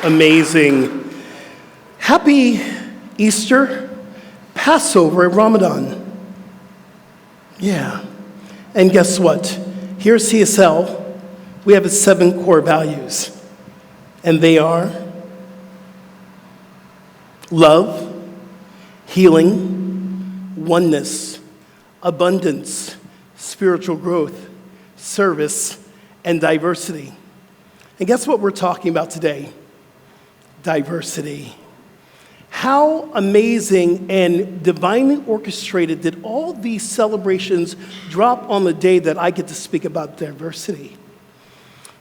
amazing. Happy Easter, Passover, and Ramadan. Yeah. And guess what? Here at CSL, we have 7 core values. And they are love, healing, oneness, abundance, spiritual growth, service, and diversity. And guess what we're talking about today? Diversity. How amazing and divinely orchestrated did all these celebrations drop on the day that I get to speak about diversity?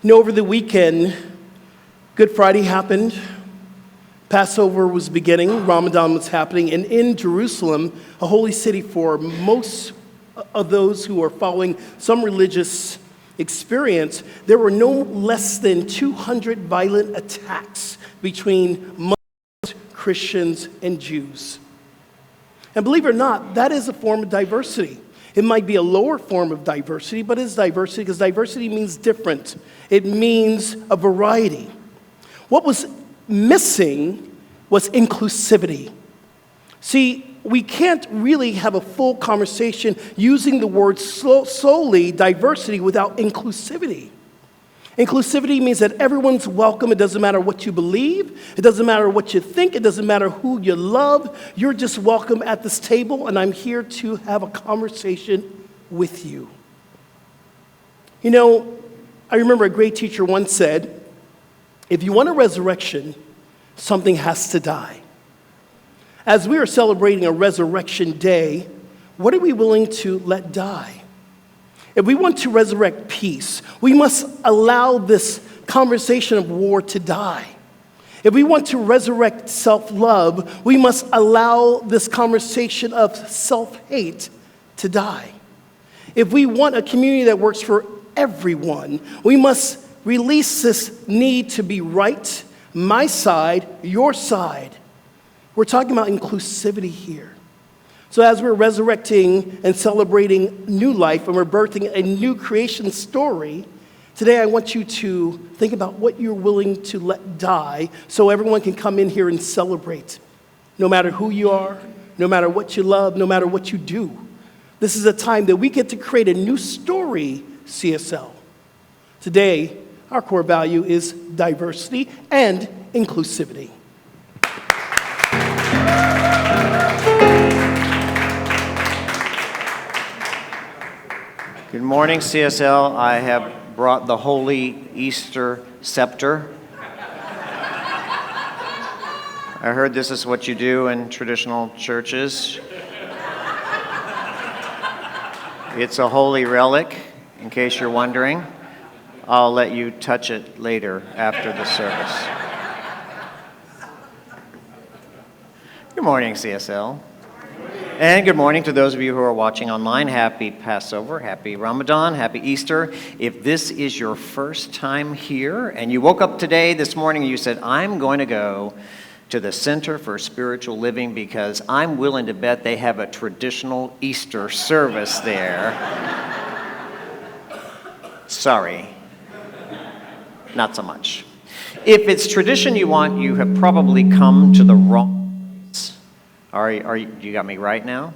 You know, over the weekend, Good Friday happened, Passover was beginning, Ramadan was happening, and in Jerusalem, a holy city for most of those who are following some religious experience, there were no less than 200 violent attacks between Muslims, Christians, and Jews. And believe it or not, that is a form of diversity. It might be a lower form of diversity, but it's diversity because diversity means different. It means a variety. What was missing was inclusivity. See, we can't really have a full conversation using the word solely diversity without inclusivity. Inclusivity means that everyone's welcome. It doesn't matter what you believe. It doesn't matter what you think. It doesn't matter who you love. You're just welcome at this table, and I'm here to have a conversation with you. You know, I remember a great teacher once said, if you want a resurrection, something has to die. As we are celebrating a resurrection day, what are we willing to let die? If we want to resurrect peace, we must allow this conversation of war to die. If we want to resurrect self-love, we must allow this conversation of self-hate to die. If we want a community that works for everyone, we must release this need to be right, my side, your side. We're talking about inclusivity here. So as we're resurrecting and celebrating new life and we're birthing a new creation story, today I want you to think about what you're willing to let die so everyone can come in here and celebrate. No matter who you are, no matter what you love, no matter what you do. This is a time that we get to create a new story, CSL. Today, our core value is diversity and inclusivity. Good morning, CSL. I have brought the Holy Easter Scepter. I heard this is what you do in traditional churches. It's a holy relic, in case you're wondering. I'll let you touch it later after the service. Good morning, CSL. And good morning to those of you who are watching online. Happy Passover, happy Ramadan, happy Easter. If this is your first time here and you woke up this morning and you said, I'm going to go to the Center for Spiritual Living because I'm willing to bet they have a traditional Easter service there. Sorry, not so much. If it's tradition you want, you have probably come to the wrong. You got me right now?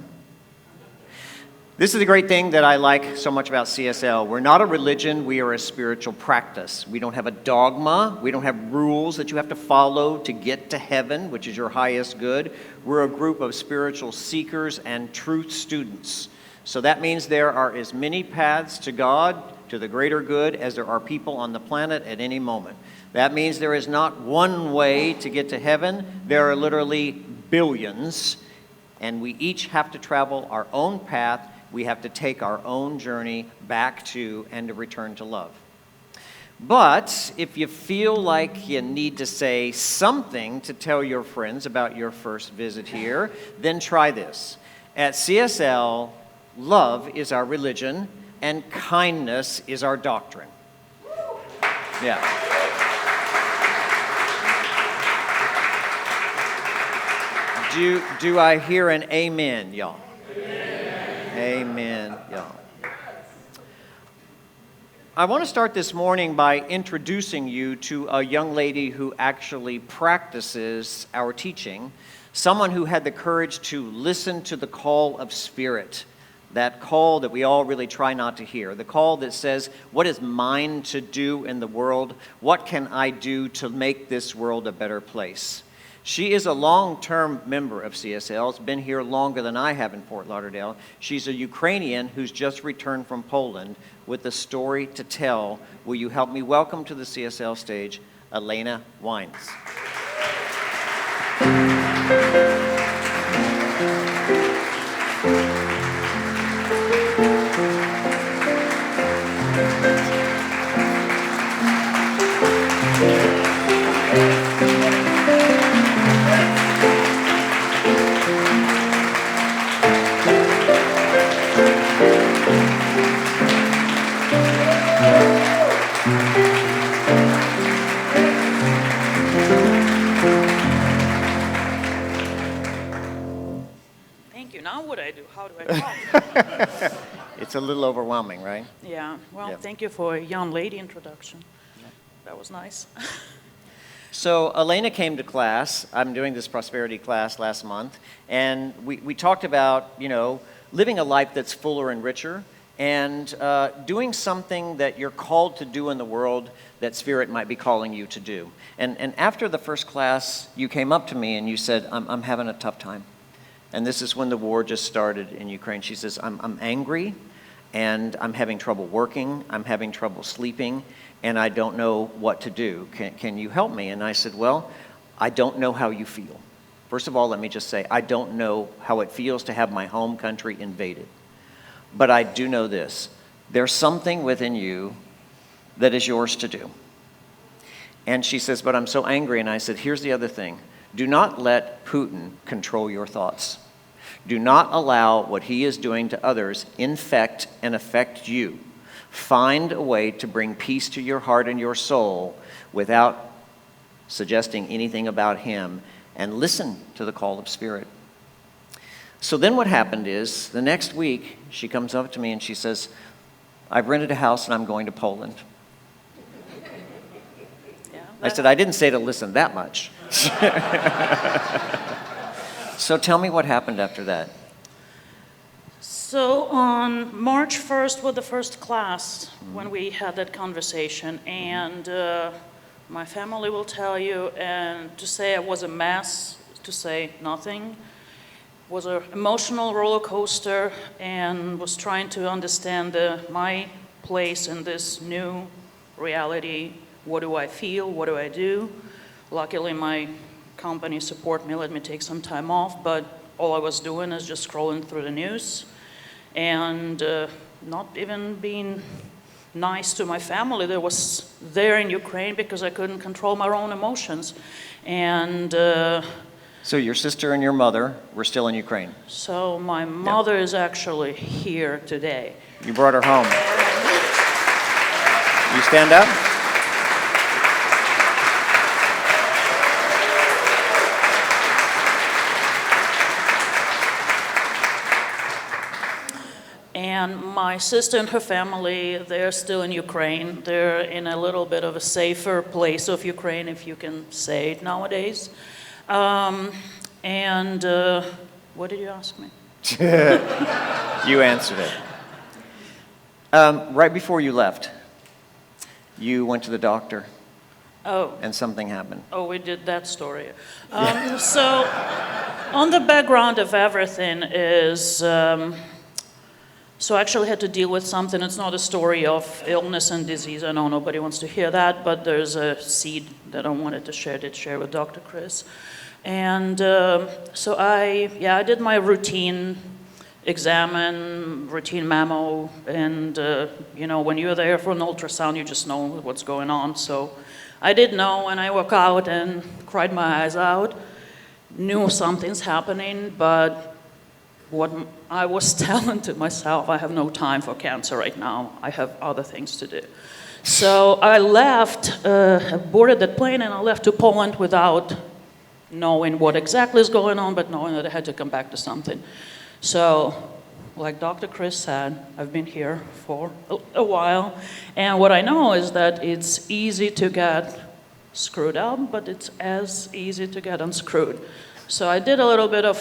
This is the great thing that I like so much about CSL. We're not a religion, we are a spiritual practice. We don't have a dogma, we don't have rules that you have to follow to get to heaven, which is your highest good. We're a group of spiritual seekers and truth students. So that means there are as many paths to God, to the greater good, as there are people on the planet at any moment. That means there is not one way to get to heaven. There are literally billions, and we each have to travel our own path. We have to take our own journey back to and to return to love. But if you feel like you need to say something to tell your friends about your first visit here, then try this. At CSL, love is our religion, and kindness is our doctrine. Yeah. Do I hear an amen, y'all? Amen, y'all. I want to start this morning by introducing you to a young lady who actually practices our teaching, someone who had the courage to listen to the call of Spirit, that call that we all really try not to hear, the call that says, what is mine to do in the world? What can I do to make this world a better place? She is a long-term member of CSL. It's been here longer than I have in Fort Lauderdale. She's a Ukrainian who's just returned from Poland with a story to tell. Will you help me welcome to the CSL stage, Elena Wines. Thank you. Now what do I do? How do I talk? It's a little overwhelming, right? Yeah. Well, Yeah. thank you for a young lady introduction. That was nice. So Elena came to class. I'm doing this prosperity class last month, and we talked about, living a life that's fuller and richer, and doing something that you're called to do in the world that Spirit might be calling you to do. And after the first class, you came up to me and you said, I'm having a tough time. And this is when the war just started in Ukraine. She says, I'm angry, and I'm having trouble working, I'm having trouble sleeping, and I don't know what to do. Can you help me? And I said, well, I don't know how you feel. First of all, let me just say, I don't know how it feels to have my home country invaded. But I do know this. There's something within you that is yours to do. And she says, but I'm so angry. And I said, here's the other thing. Do not let Putin control your thoughts. Do not allow what he is doing to others infect and affect you. Find a way to bring peace to your heart and your soul without suggesting anything about him, and listen to the call of Spirit. So then what happened is, the next week, she comes up to me and she says, I've rented a house and I'm going to Poland. Yeah. I said, I didn't say to listen that much. So tell me what happened after that. So on March 1st was the first class when we had that conversation, and my family will tell you, and to say I was a mess, to say nothing, was an emotional roller coaster, and was trying to understand my place in this new reality. What do I feel? What do I do? Luckily, my company support me, let me take some time off, but all I was doing is just scrolling through the news and not even being nice to my family that was there in Ukraine because I couldn't control my own emotions. And So your sister and your mother were still in Ukraine. so my mother is actually here today. You brought her home. You stand up? And my sister and her family, they're still in Ukraine. They're in a little bit of a safer place of Ukraine, if you can say it nowadays. What did you ask me? You answered it. Right before you left, you went to the doctor Oh, and something happened. we did that story. So, on the background of everything is, so I actually had to deal with something. It's not a story of illness and disease. I know nobody wants to hear that, but there's a seed that I wanted to share with Dr. Chris. And so I did my routine exam, routine mammo, and when you're there for an ultrasound, you just know what's going on. So I did know, and I woke out and cried my eyes out, knew something's happening, but what I was telling to myself, I have no time for cancer right now. I have other things to do. So I left, boarded that plane, and I left to Poland without knowing what exactly is going on, but knowing that I had to come back to something. So like Dr. Chris said, I've been here for a while, and what I know is that it's easy to get screwed up, but it's as easy to get unscrewed. So I did a little bit of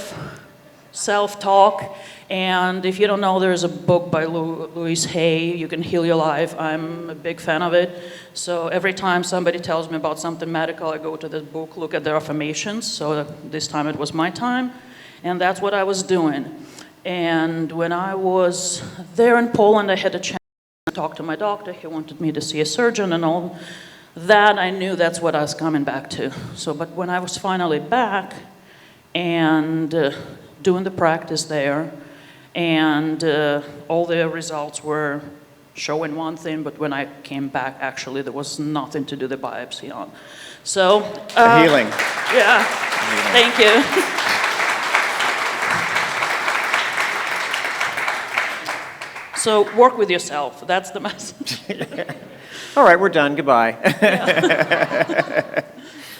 self-talk, and if you don't know, there's a book by Louise Hay, You Can Heal Your Life. I'm a big fan of it. So every time somebody tells me about something medical, I go to this book, look at their affirmations. So this time it was my time, and that's what I was doing. And when I was there in Poland, I had a chance to talk to my doctor. He wanted me to see a surgeon and all that. I knew that's what I was coming back to. So, but when I was finally back and doing the practice there, and all the results were showing one thing, but when I came back, actually, there was nothing to do the biopsy on. So, Healing. Yeah, thank you. So work with yourself, that's the message. All right, we're done. Goodbye.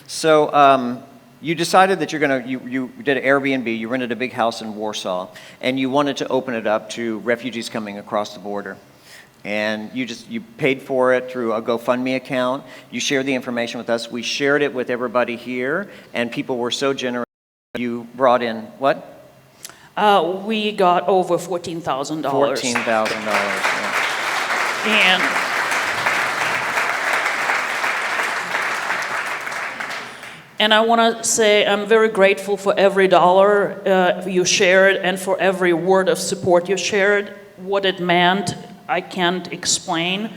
So you decided that you did an Airbnb, you rented a big house in Warsaw, and you wanted to open it up to refugees coming across the border. And you paid for it through a GoFundMe account. You shared the information with us. We shared it with everybody here, and people were so generous. You brought in what? We got over $14,000. $14,000. Yeah. And I want to say I'm very grateful for every dollar you shared and for every word of support you shared. What it meant, I can't explain.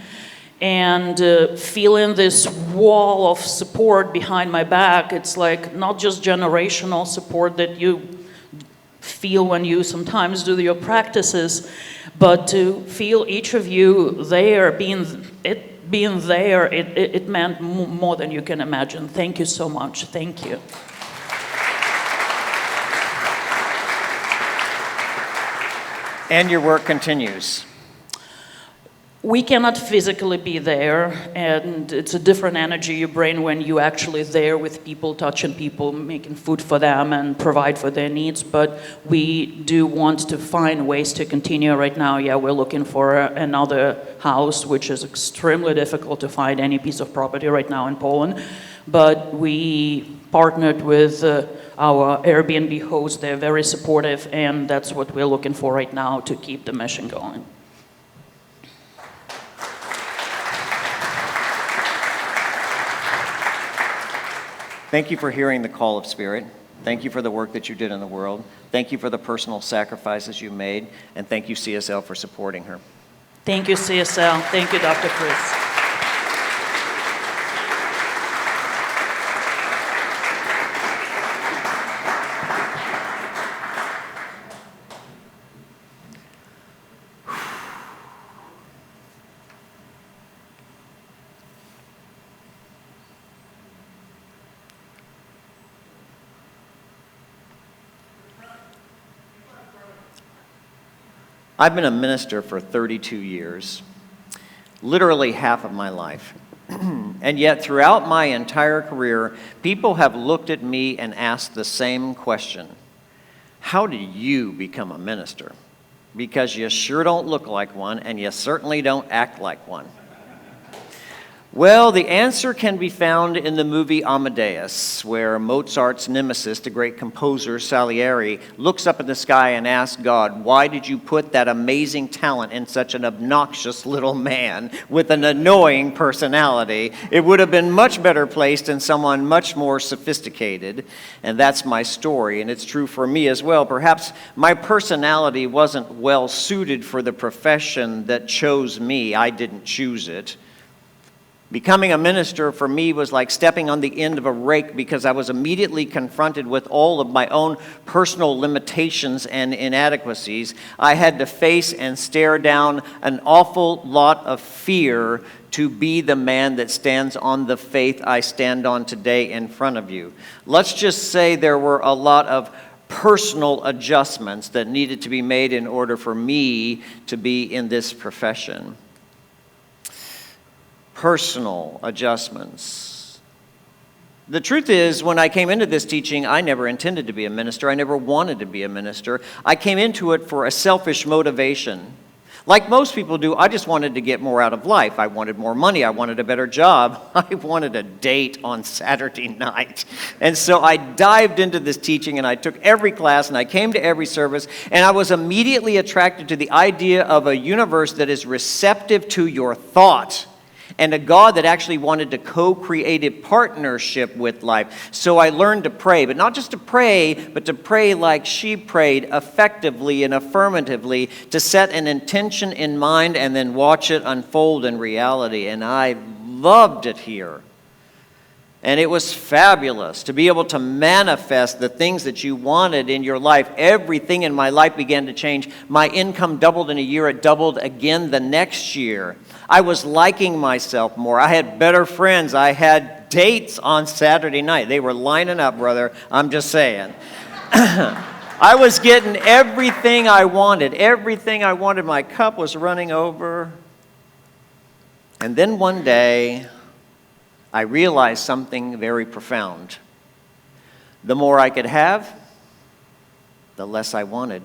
And feeling this wall of support behind my back, it's like not just generational support that you feel when you sometimes do your practices, but to feel each of you there, being there, it meant more than you can imagine. Thank you so much. Thank you. And your work continues. We cannot physically be there, and it's a different energy you bring when you're actually there with people, touching people, making food for them, and provide for their needs. But we do want to find ways to continue right now. Yeah, we're looking for another house, which is extremely difficult to find any piece of property right now in Poland. But we partnered with our Airbnb host. They're very supportive, and that's what we're looking for right now to keep the mission going. Thank you for hearing the call of Spirit. Thank you for the work that you did in the world. Thank you for the personal sacrifices you made. And thank you, CSL, for supporting her. Thank you, CSL. Thank you, Dr. Chris. I've been a minister for 32 years, literally half of my life. And yet, throughout my entire career, people have looked at me and asked the same question. How did you become a minister? Because you sure don't look like one, and you certainly don't act like one. Well, the answer can be found in the movie Amadeus, where Mozart's nemesis, the great composer Salieri, looks up in the sky and asks God, why did you put that amazing talent in such an obnoxious little man with an annoying personality? It would have been much better placed in someone much more sophisticated. And that's my story, and it's true for me as well. Perhaps my personality wasn't well suited for the profession that chose me. I didn't choose it. Becoming a minister for me was like stepping on the end of a rake because I was immediately confronted with all of my own personal limitations and inadequacies. I had to face and stare down an awful lot of fear to be the man that stands on the faith I stand on today in front of you. Let's just say there were a lot of personal adjustments that needed to be made in order for me to be in this profession. Personal adjustments. The truth is, when I came into this teaching, I never intended to be a minister. I never wanted to be a minister. I came into it for a selfish motivation. Like most people do, I just wanted to get more out of life. I wanted more money. I wanted a better job. I wanted a date on Saturday night. And so I dived into this teaching, and I took every class, and I came to every service, and I was immediately attracted to the idea of a universe that is receptive to your thought, and a God that actually wanted to co-create a partnership with life. So I learned to pray, but not just to pray, but to pray like she prayed, effectively and affirmatively, to set an intention in mind and then watch it unfold in reality. And I loved it here. And it was fabulous to be able to manifest the things that you wanted in your life. Everything in my life began to change. My income doubled in a year. It doubled again the next year. I was liking myself more. I had better friends. I had dates on Saturday night. They were lining up, brother. I'm just saying. I was getting everything I wanted. Everything I wanted. My cup was running over. And then one day, I realized something very profound. The more I could have, the less I wanted.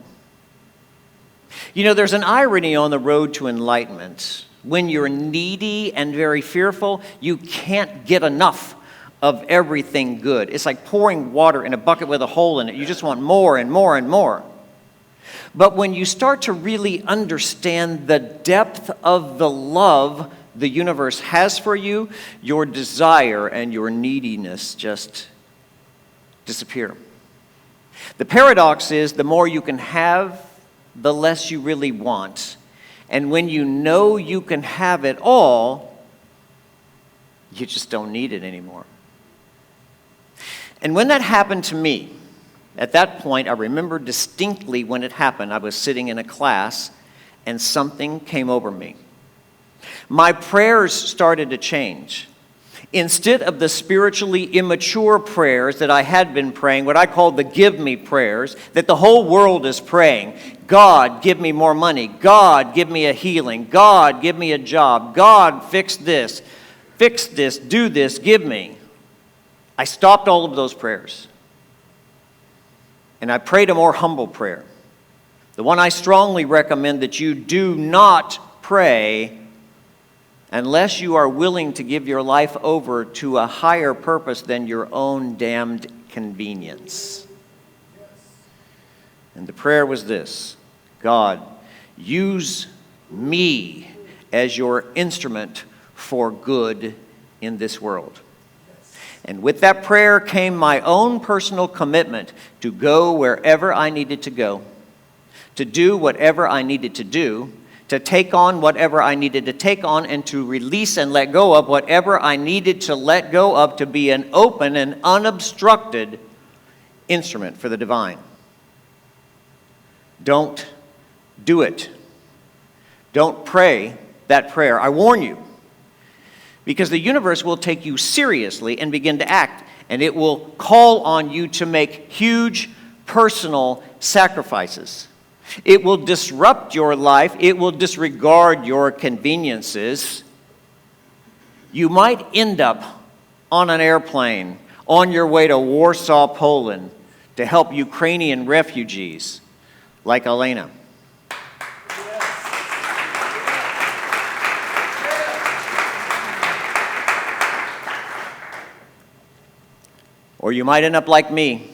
You know, there's an irony on the road to enlightenment. When you're needy and very fearful, you can't get enough of everything good. It's like pouring water in a bucket with a hole in it. You just want more and more and more. But when you start to really understand the depth of the love the universe has for you, your desire and your neediness just disappear. The paradox is the more you can have, the less you really want. And when you know you can have it all, you just don't need it anymore. And when that happened to me, at that point, I remember distinctly when it happened. I was sitting in a class, and something came over me. My prayers started to change. Instead of the spiritually immature prayers that I had been praying, what I call the give me prayers, that the whole world is praying, God, give me more money. God, give me a healing. God, give me a job. God, fix this, do this, give me. I stopped all of those prayers. And I prayed a more humble prayer. The one I strongly recommend that you do not pray unless you are willing to give your life over to a higher purpose than your own damned convenience. And the prayer was this: God, use me as your instrument for good in this world. And with that prayer came my own personal commitment to go wherever I needed to go, to do whatever I needed to do, to take on whatever I needed to take on, and to release and let go of whatever I needed to let go of, to be an open and unobstructed instrument for the divine. Don't do it. Don't pray that prayer. I warn you. Because the universe will take you seriously and begin to act, and it will call on you to make huge personal sacrifices. It will disrupt your life. It will disregard your conveniences. You might end up on an airplane on your way to Warsaw, Poland, to help Ukrainian refugees like Elena. Or you might end up like me,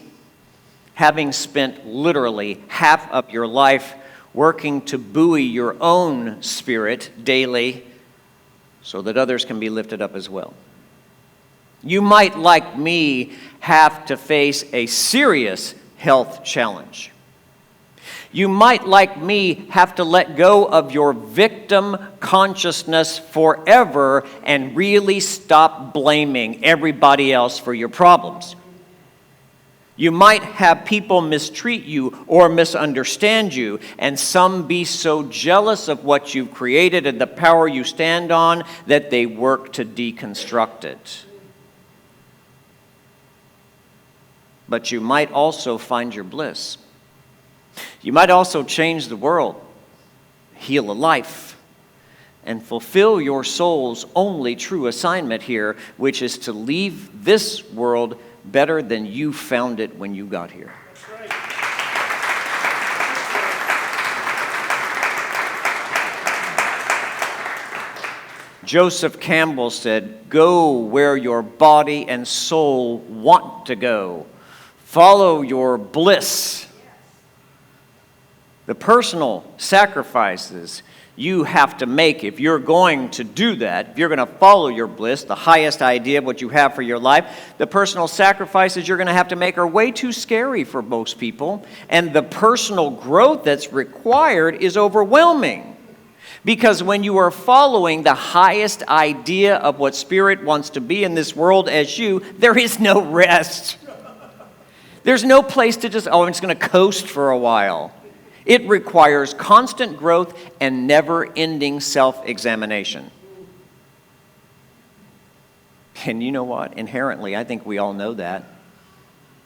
having spent literally half of your life working to buoy your own spirit daily so that others can be lifted up as well. You might, like me, have to face a serious health challenge. You might, like me, have to let go of your victim consciousness forever and really stop blaming everybody else for your problems. You might have people mistreat you or misunderstand you, and some be so jealous of what you've created and the power you stand on that they work to deconstruct it. But you might also find your bliss. You might also change the world, heal a life, and fulfill your soul's only true assignment here, which is to leave this world better than you found it when you got here. Joseph Campbell said, "Go where your body and soul want to go. Follow your bliss." The personal sacrifices you have to make if you're going to do that, if you're going to follow your bliss, the highest idea of what you have for your life, the personal sacrifices you're going to have to make are way too scary for most people. And the personal growth that's required is overwhelming. Because when you are following the highest idea of what Spirit wants to be in this world as you, there is no rest. There's no place to just, I'm just going to coast for a while. It requires constant growth and never-ending self-examination. And you know what? Inherently, I think we all know that.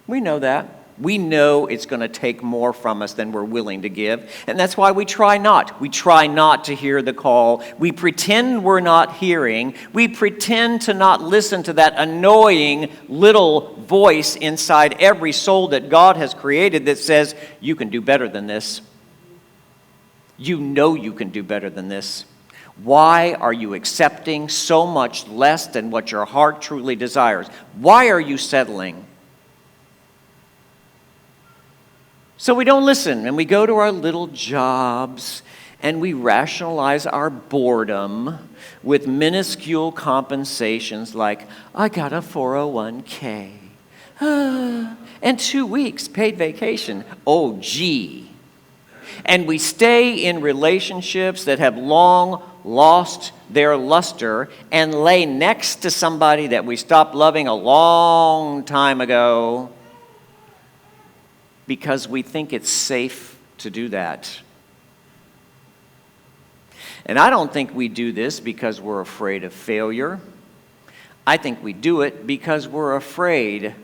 We know that. We know it's going to take more from us than we're willing to give. And that's why we try not. We try not to hear the call. We pretend we're not hearing. We pretend to not listen to that annoying little voice inside every soul that God has created that says, you can do better than this. You know you can do better than this. Why are you accepting so much less than what your heart truly desires? Why are you settling? So we don't listen, and we go to our little jobs, and we rationalize our boredom with minuscule compensations like, I got a 401k, and 2 weeks paid vacation. Oh, gee. And we stay in relationships that have long lost their luster and lay next to somebody that we stopped loving a long time ago, because we think it's safe to do that. And I don't think we do this because we're afraid of failure. I think we do it because we're afraid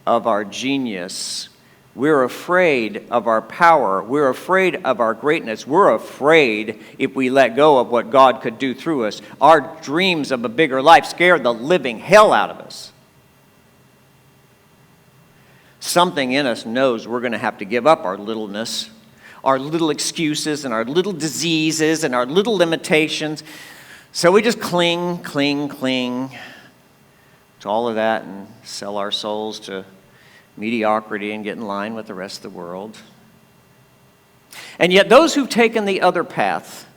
of our genius. We're afraid of our power. We're afraid of our greatness. We're afraid if we let go of what God could do through us. Our dreams of a bigger life scare the living hell out of us. Something in us knows we're going to have to give up our littleness, our little excuses and our little diseases and our little limitations. So we just cling to all of that and sell our souls to mediocrity and get in line with the rest of the world. And yet those who've taken the other path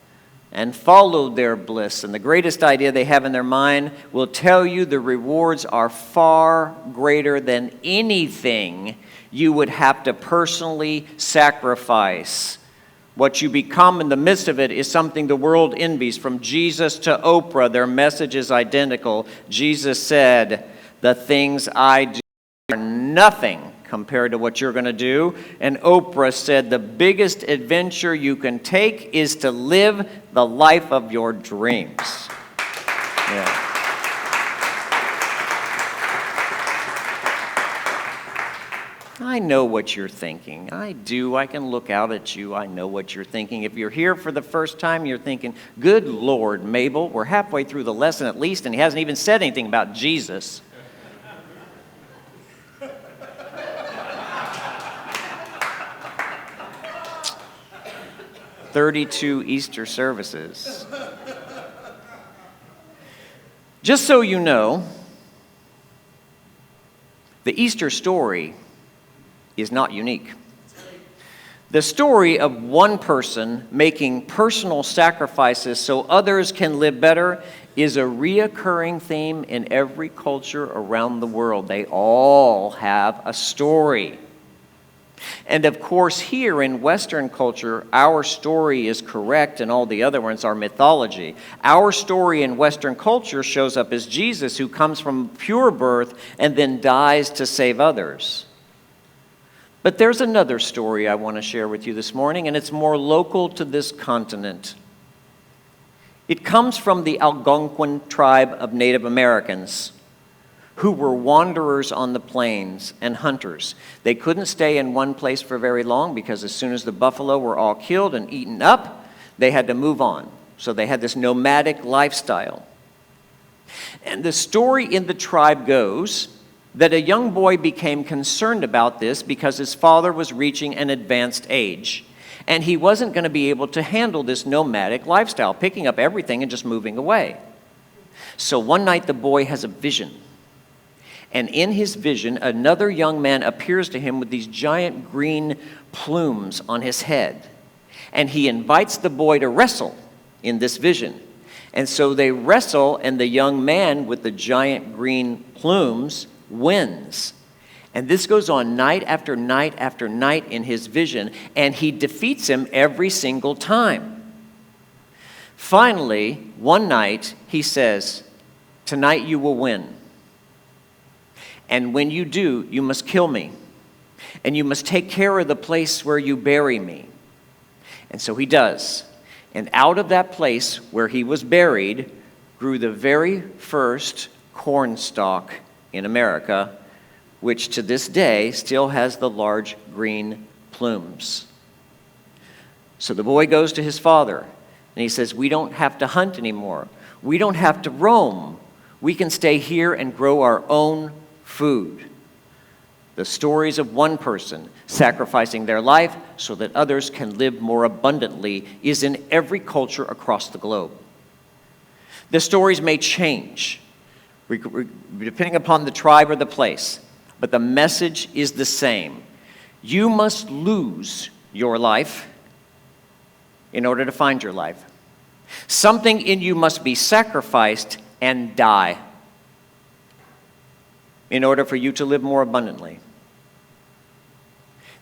and followed their bliss and the greatest idea they have in their mind will tell you the rewards are far greater than anything you would have to personally sacrifice. What you become in the midst of it is something the world envies. From Jesus to Oprah, their message is identical. Jesus said, the things I do are nothing compared to what you're going to do. And Oprah said, the biggest adventure you can take is to live the life of your dreams. Yeah. I know what you're thinking. I do. I can look out at you. I know what you're thinking. If you're here for the first time, you're thinking, good Lord, Mabel, we're halfway through the lesson at least, and he hasn't even said anything about Jesus. 32 Easter services. Just so you know, the Easter story is not unique. The story of one person making personal sacrifices so others can live better is a reoccurring theme in every culture around the world. They all have a story. And of course, here in Western culture, our story is correct and all the other ones are mythology. Our story in Western culture shows up as Jesus, who comes from pure birth and then dies to save others. But there's another story I want to share with you this morning, and it's more local to this continent. It comes from the Algonquin tribe of Native Americans, who were wanderers on the plains and hunters. They couldn't stay in one place for very long because as soon as the buffalo were all killed and eaten up, they had to move on. So they had this nomadic lifestyle. And the story in the tribe goes that a young boy became concerned about this because his father was reaching an advanced age. And he wasn't going to be able to handle this nomadic lifestyle, picking up everything and just moving away. So one night the boy has a vision. And in his vision, another young man appears to him with these giant green plumes on his head. And he invites the boy to wrestle in this vision. And so they wrestle, and the young man with the giant green plumes wins. And this goes on night after night after night in his vision, and he defeats him every single time. Finally, one night, he says, "Tonight you will win. And when you do, you must kill me. And you must take care of the place where you bury me." And so he does. And out of that place where he was buried grew the very first corn stalk in America, which to this day still has the large green plumes. So the boy goes to his father, and he says, "We don't have to hunt anymore. We don't have to roam. We can stay here and grow our own food." The stories of one person sacrificing their life so that others can live more abundantly is in every culture across the globe. The stories may change depending upon the tribe or the place, but the message is the same. You must lose your life in order to find your life. Something in you must be sacrificed and die in order for you to live more abundantly.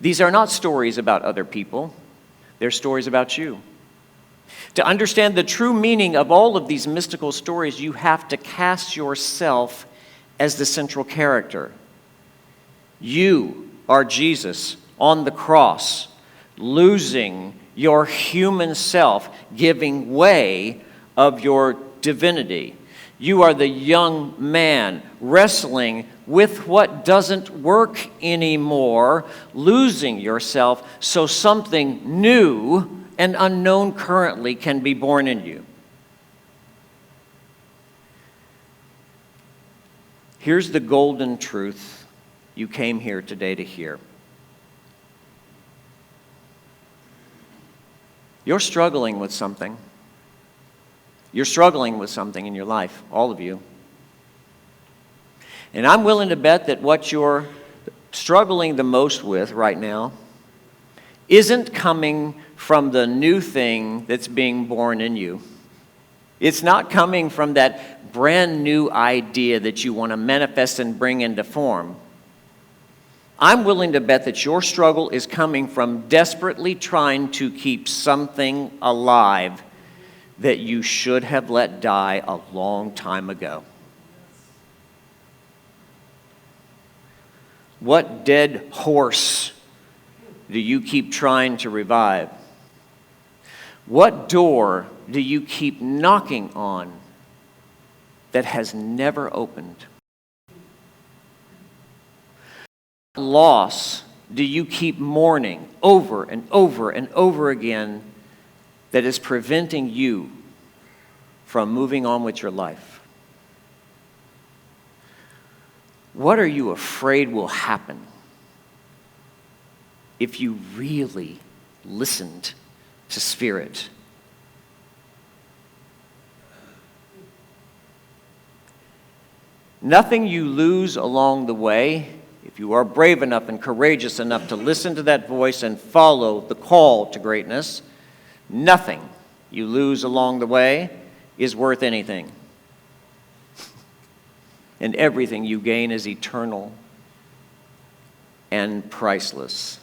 These are not stories about other people. They're stories about you. To understand the true meaning of all of these mystical stories, you have to cast yourself as the central character. You are Jesus on the cross, losing your human self, giving way of your divinity. You are the young man wrestling with what doesn't work anymore, losing yourself so something new and unknown currently can be born in you. Here's the golden truth you came here today to hear. You're struggling with something. You're struggling with something in your life, all of you. And I'm willing to bet that what you're struggling the most with right now isn't coming from the new thing that's being born in you. It's not coming from that brand new idea that you want to manifest and bring into form. I'm willing to bet that your struggle is coming from desperately trying to keep something alive that you should have let die a long time ago. What dead horse do you keep trying to revive? What door do you keep knocking on that has never opened? What loss do you keep mourning over and over and over again that is preventing you from moving on with your life? What are you afraid will happen if you really listened to Spirit? Nothing you lose along the way, if you are brave enough and courageous enough to listen to that voice and follow the call to greatness, nothing you lose along the way is worth anything. And everything you gain is eternal and priceless.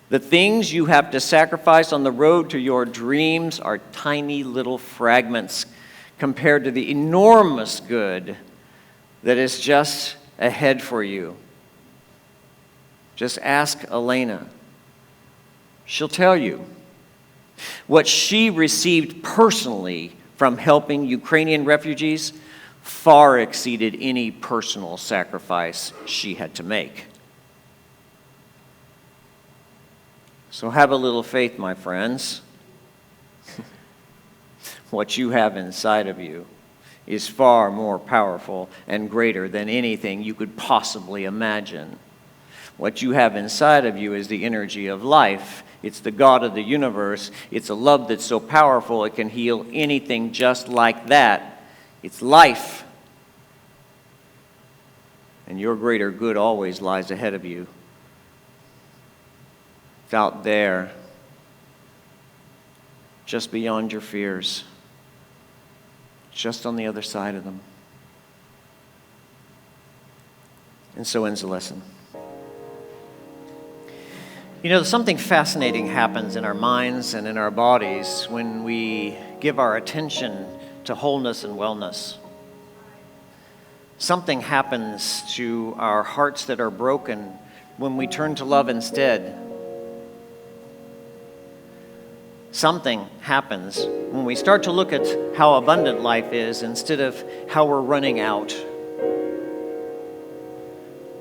The things you have to sacrifice on the road to your dreams are tiny little fragments compared to the enormous good that is just ahead for you. Just ask Elena. She'll tell you. What she received personally from helping Ukrainian refugees far exceeded any personal sacrifice she had to make. So have a little faith, my friends. what you have inside of you is far more powerful and greater than anything you could possibly imagine. What you have inside of you is the energy of life. It's the God of the universe. It's a love that's so powerful it can heal anything just like that. It's life. And your greater good always lies ahead of you. It's out there, just beyond your fears, just on the other side of them. And so ends the lesson. You know, something fascinating happens in our minds and in our bodies when we give our attention to wholeness and wellness. Something happens to our hearts that are broken when we turn to love instead. Something happens when we start to look at how abundant life is instead of how we're running out.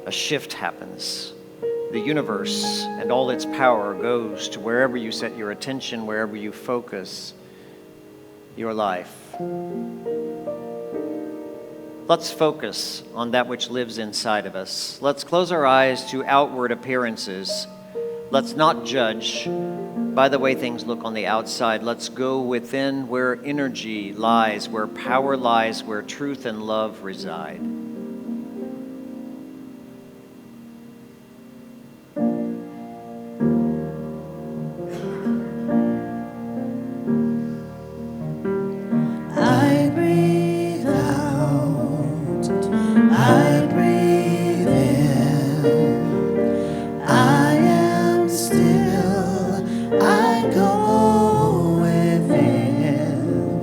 A shift happens. The universe and all its power goes to wherever you set your attention, wherever you focus your life. Let's focus on that which lives inside of us. Let's close our eyes to outward appearances. Let's not judge by the way things look on the outside. Let's go within where energy lies, where power lies, where truth and love reside. I breathe out, I breathe in, I am still, I go within.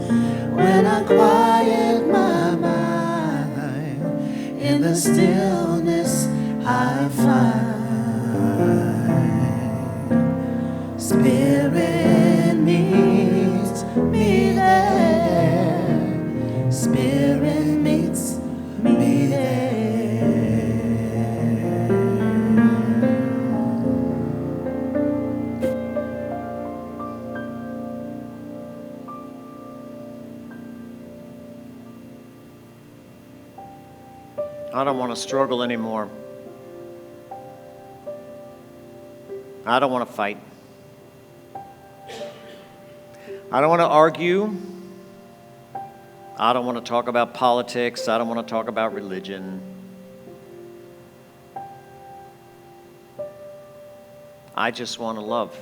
When I quiet my mind, in the stillness I find. Spirit meets me there, Spirit meets me there. I don't want to struggle anymore. I don't want to fight. I don't want to argue. I don't want to talk about politics. I don't want to talk about religion. I just want to love.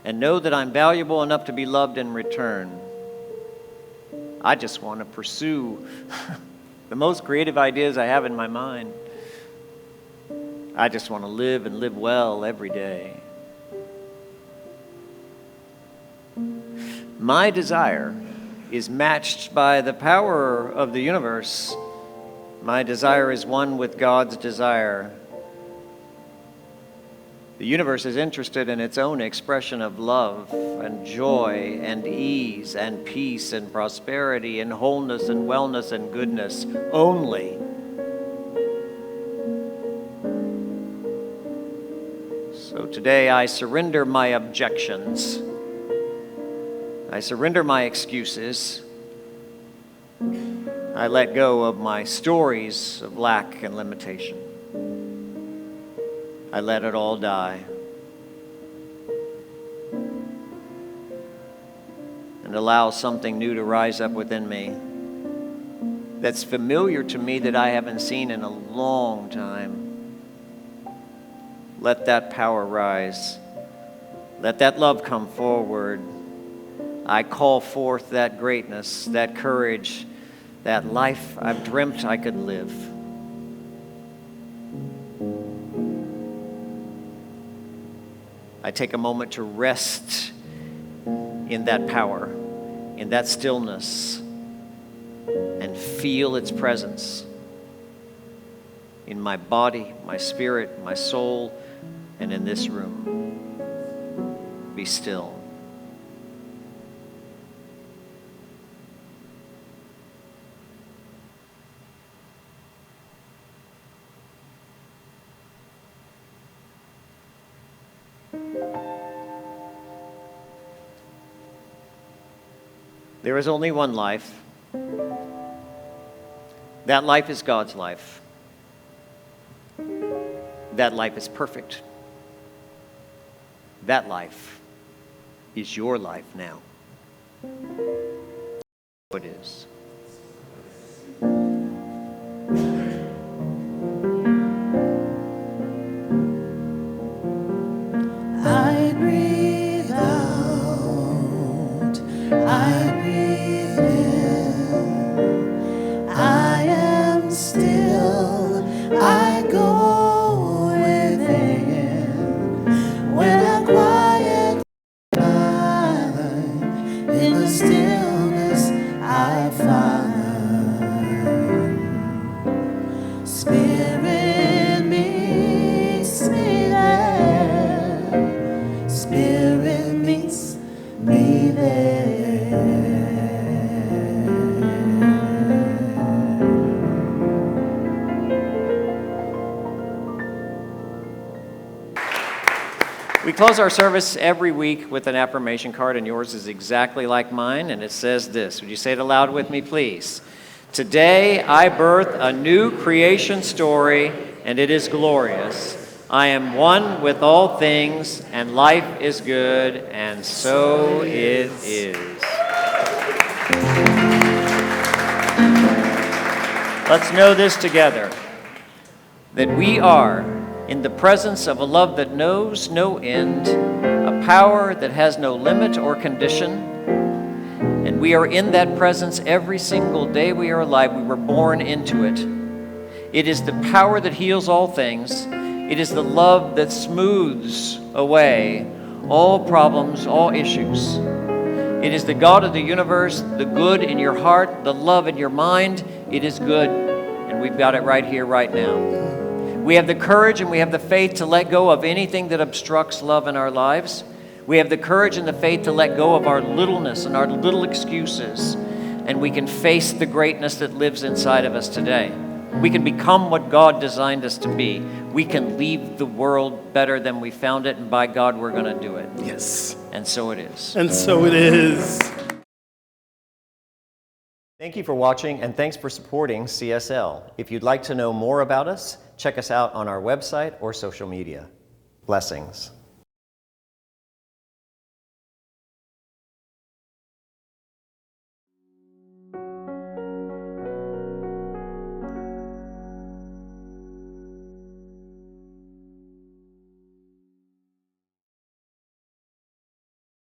And know that I'm valuable enough to be loved in return. I just want to pursue the most creative ideas I have in my mind. I just want to live and live well every day. My desire is matched by the power of the universe. My desire is one with God's desire. The universe is interested in its own expression of love and joy and ease and peace and prosperity and wholeness and wellness and goodness only. So today I surrender my objections. I surrender my excuses. I let go of my stories of lack and limitation. I let it all die. And allow something new to rise up within me that's familiar to me that I haven't seen in a long time. Let that power rise. Let that love come forward. I call forth that greatness, that courage, that life I've dreamt I could live. I take a moment to rest in that power, in that stillness, and feel its presence in my body, my spirit, my soul, and in this room. Be still. There is only one life. That life is God's life. That life is perfect. That life is your life now. It is. I breathe out, I breathe in, I am still, I go within. When I quiet mind, in the stillness I find. Spirit meets me there. Spirit meets me there. We close our service every week with an affirmation card, and yours is exactly like mine, and it says this. Would you say it aloud with me, please? Today I birth a new creation story, and it is glorious. I am one with all things, and life is good, and so it is. Let's know this together, that we are in the presence of a love that knows no end, a power that has no limit or condition, and we are in that presence every single day we are alive. We were born into it. It is the power that heals all things. It is the love that smooths away all problems, all issues. It is the God of the universe, the good in your heart, the love in your mind. It is good, and we've got it right here, right now. We have the courage and we have the faith to let go of anything that obstructs love in our lives. We have the courage and the faith to let go of our littleness and our little excuses, and we can face the greatness that lives inside of us today. We can become what God designed us to be. We can leave the world better than we found it, and by God, we're going to do it. Yes. And so it is. And so it is. Thank you for watching, and thanks for supporting CSL. If you'd like to know more about us, check us out on our website or social media. Blessings.